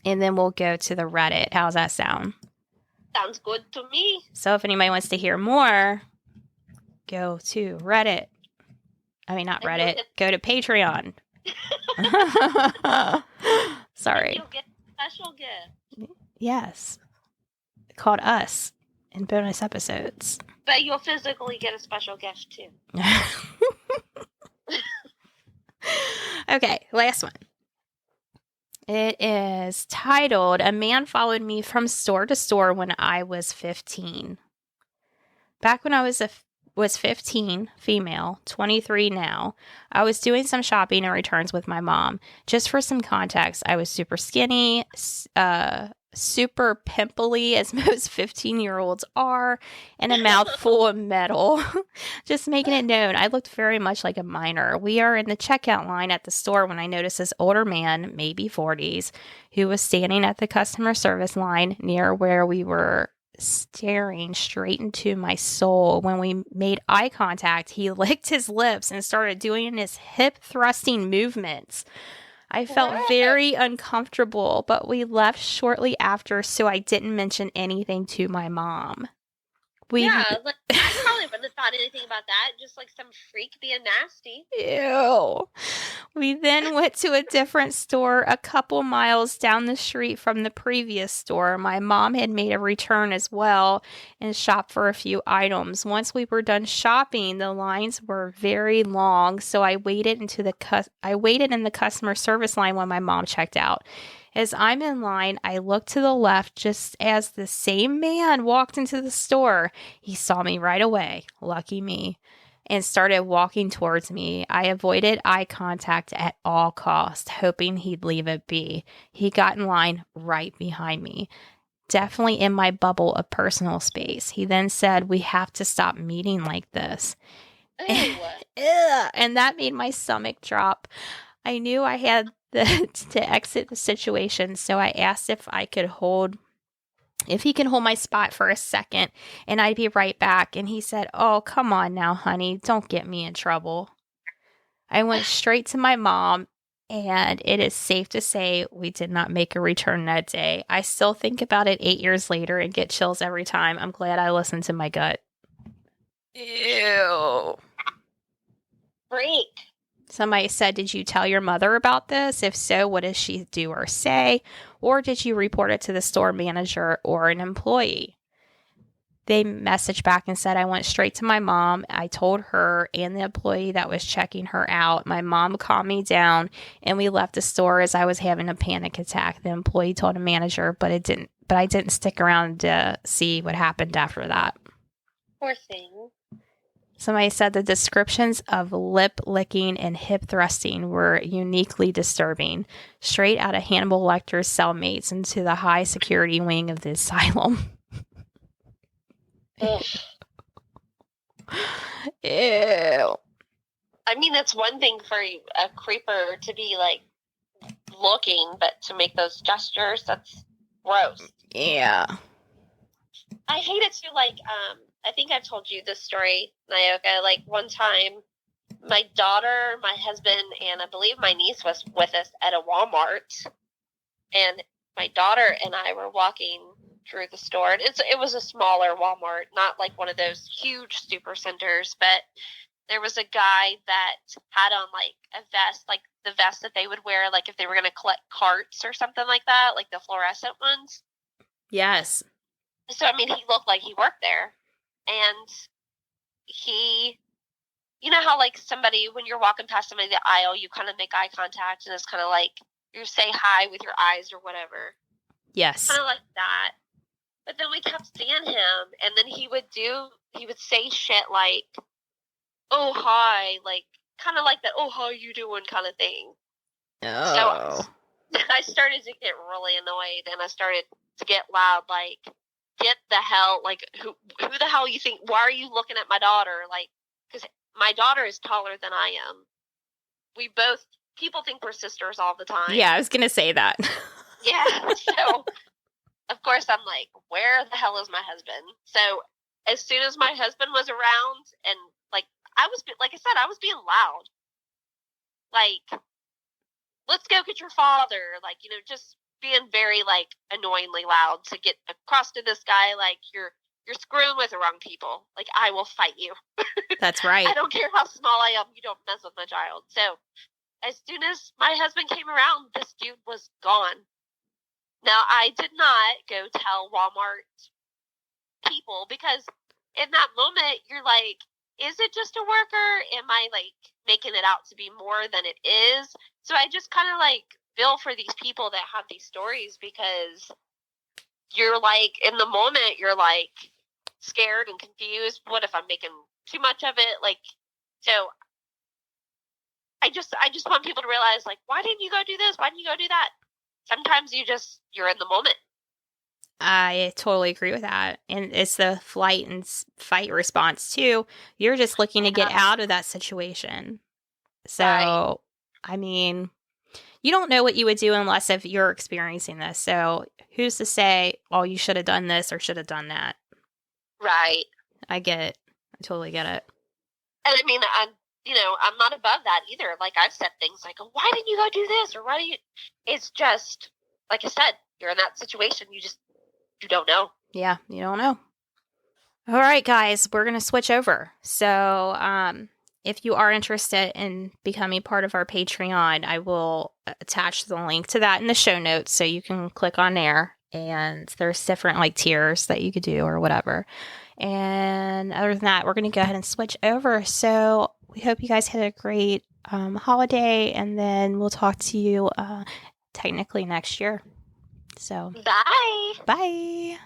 and then we'll go to the Reddit. How's that sound? Sounds good to me. So if anybody wants to hear more, go to Reddit. I mean, not Reddit. Go to Patreon. Sorry. You'll get a special gift. Yes. Called Us in bonus episodes. But you'll physically get a special gift, too. Okay, last one. It is titled, A Man Followed Me from Store to Store When I Was 15. Back when I was 15, female, 23 now, I was doing some shopping and returns with my mom. Just for some context, I was super skinny, super pimply, as most 15-year-olds are, and a mouth full of metal. Just making it known, I looked very much like a minor. We are in the checkout line at the store when I noticed this older man, maybe 40s, who was standing at the customer service line near where we were, staring straight into my soul. When we made eye contact, he licked his lips and started doing his hip thrusting movements. I felt very uncomfortable, but we left shortly after, so I didn't mention anything to my mom. Yeah, like, I probably wouldn't have thought anything about that. Just like some freak being nasty. Ew. We then went to a different store a couple miles down the street from the previous store. My mom had made a return as well and shopped for a few items. Once we were done shopping, the lines were very long, so I waited in the customer service line when my mom checked out. As I'm in line, I looked to the left just as the same man walked into the store. He saw me right away, lucky me, and started walking towards me. I avoided eye contact at all costs, hoping he'd leave it be. He got in line right behind me, definitely in my bubble of personal space. He then said, "We have to stop meeting like this." Ew. And that made my stomach drop. I knew I had to exit the situation, so I asked if he can hold my spot for a second, and I'd be right back. And he said, "Oh, come on now, honey, don't get me in trouble." I went straight to my mom, and it is safe to say we did not make a return that day. I still think about it 8 years later and get chills every time. I'm glad I listened to my gut. Ew. Freak. Somebody said, "Did you tell your mother about this? If so, what does she do or say? Or did you report it to the store manager or an employee?" They messaged back and said, "I went straight to my mom. I told her and the employee that was checking her out. My mom calmed me down and we left the store as I was having a panic attack." The employee told a manager, but I didn't stick around to see what happened after that. Poor thing. Somebody said the descriptions of lip licking and hip thrusting were uniquely disturbing, straight out of Hannibal Lecter's cellmates into the high security wing of the asylum. Ugh. Ew. I mean, that's one thing for a creeper to be like looking, but to make those gestures, that's gross. Yeah. I hate it too. Like, I think I've told you this story, Nyoka. Like, one time, my daughter, my husband, and I believe my niece was with us at a Walmart. And my daughter and I were walking through the store. And it was a smaller Walmart, not like one of those huge super centers. But there was a guy that had on, like, a vest, like the vest that they would wear, like, if they were going to collect carts or something like that, like the fluorescent ones. Yes. So, I mean, he looked like he worked there. And he, you know how, like, somebody, when you're walking past somebody in the aisle, you kind of make eye contact, and it's kind of like you say hi with your eyes or whatever. Yes. Kind of like that. But then we kept seeing him, and then he would say shit like, "Oh, hi," like, kind of like that, "Oh, how you doing," kind of thing. Oh. So I started to get really annoyed, and I started to get loud, like, "Get the hell, like, who the hell you think, why are you looking at my daughter?" Like, because my daughter is taller than I am. People think we're sisters all the time. Yeah, I was going to say that. Yeah, so, of course, I'm like, where the hell is my husband? So, as soon as my husband was around, and, like I said, I was being loud. Like, "Let's go get your father," like, just being very, like, annoyingly loud to get across to this guy, like, you're screwing with the wrong people. Like, I will fight you. That's right. I don't care how small I am. You don't mess with my child. So, as soon as my husband came around, this dude was gone. Now, I did not go tell Walmart people, because in that moment, you're like, is it just a worker? Am I, like, making it out to be more than it is? So I just kind of, like, feel for these people that have these stories, because you're, like, in the moment, you're, like, scared and confused. What if I'm making too much of it? Like, so I just want people to realize, like, why didn't you go do this? Why didn't you go do that? Sometimes you're in the moment. I totally agree with that. And it's the flight and fight response, too. You're just looking to get out of that situation. So, Right. I mean, you don't know what you would do unless if you're experiencing this. So, who's to say, oh, you should have done this or should have done that? Right. I get it. I totally get it. And I mean, I'm not above that either. Like, I've said things like, why didn't you go do this? Or it's just, like I said, you're in that situation. You don't know. Yeah, you don't know. All right, guys, we're going to switch over. So, if you are interested in becoming part of our Patreon, I will attach the link to that in the show notes, so you can click on there, and there's different, like, tiers that you could do or whatever. And other than that, we're going to go ahead and switch over. So we hope you guys had a great holiday, and then we'll talk to you technically next year. So Bye. bye.